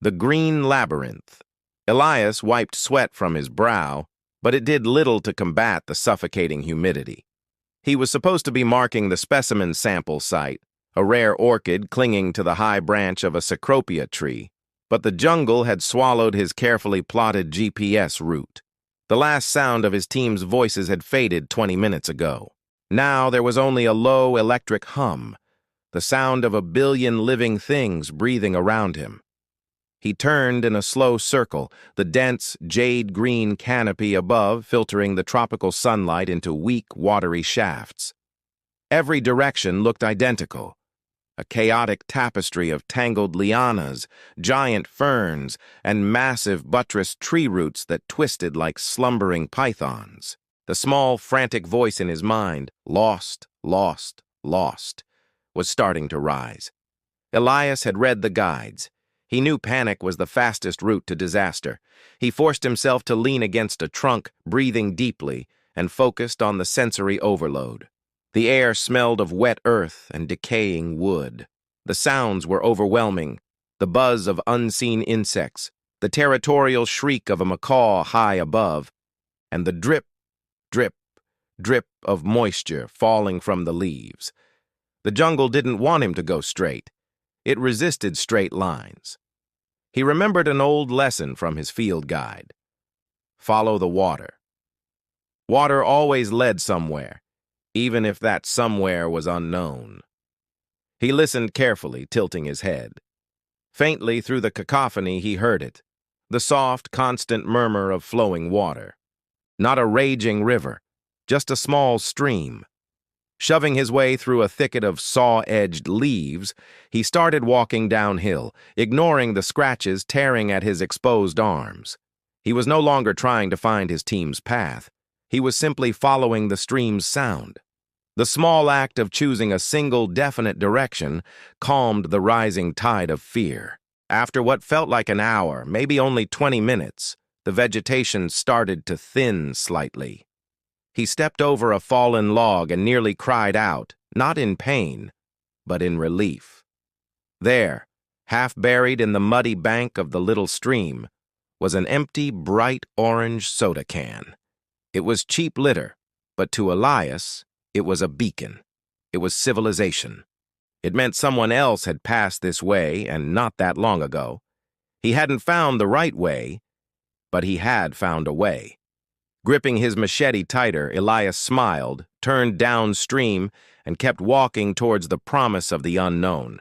The Green Labyrinth. Elias wiped sweat from his brow, but it did little to combat the suffocating humidity. He was supposed to be marking the specimen sample site, a rare orchid clinging to the high branch of a cecropia tree, but the jungle had swallowed his carefully plotted GPS route. The last sound of his team's voices had faded 20 minutes ago. Now there was only a low electric hum, the sound of a billion living things breathing around him. He turned in a slow circle, the dense, jade-green canopy above filtering the tropical sunlight into weak, watery shafts. Every direction looked identical, a chaotic tapestry of tangled lianas, giant ferns, and massive buttressed tree roots that twisted like slumbering pythons. The small, frantic voice in his mind, lost, lost, lost, was starting to rise. Elias had read the guides. He knew panic was the fastest route to disaster. He forced himself to lean against a trunk, breathing deeply, and focused on the sensory overload. The air smelled of wet earth and decaying wood. The sounds were overwhelming, the buzz of unseen insects, the territorial shriek of a macaw high above, and the drip, drip, drip of moisture falling from the leaves. The jungle didn't want him to go straight. It resisted straight lines. He remembered an old lesson from his field guide. Follow the water. Water always led somewhere, even if that somewhere was unknown. He listened carefully, tilting his head. Faintly through the cacophony he heard it, the soft, constant murmur of flowing water. Not a raging river, just a small stream. Shoving his way through a thicket of saw-edged leaves, he started walking downhill, ignoring the scratches tearing at his exposed arms. He was no longer trying to find his team's path. He was simply following the stream's sound. The small act of choosing a single definite direction calmed the rising tide of fear. After what felt like an hour, maybe only 20 minutes, the vegetation started to thin slightly. He stepped over a fallen log and nearly cried out, not in pain, but in relief. There, half buried in the muddy bank of the little stream, was an empty, bright orange soda can. It was cheap litter, but to Elias, it was a beacon. It was civilization. It meant someone else had passed this way, and not that long ago. He hadn't found the right way, but he had found a way. Gripping his machete tighter, Elias smiled, turned downstream, and kept walking towards the promise of the unknown.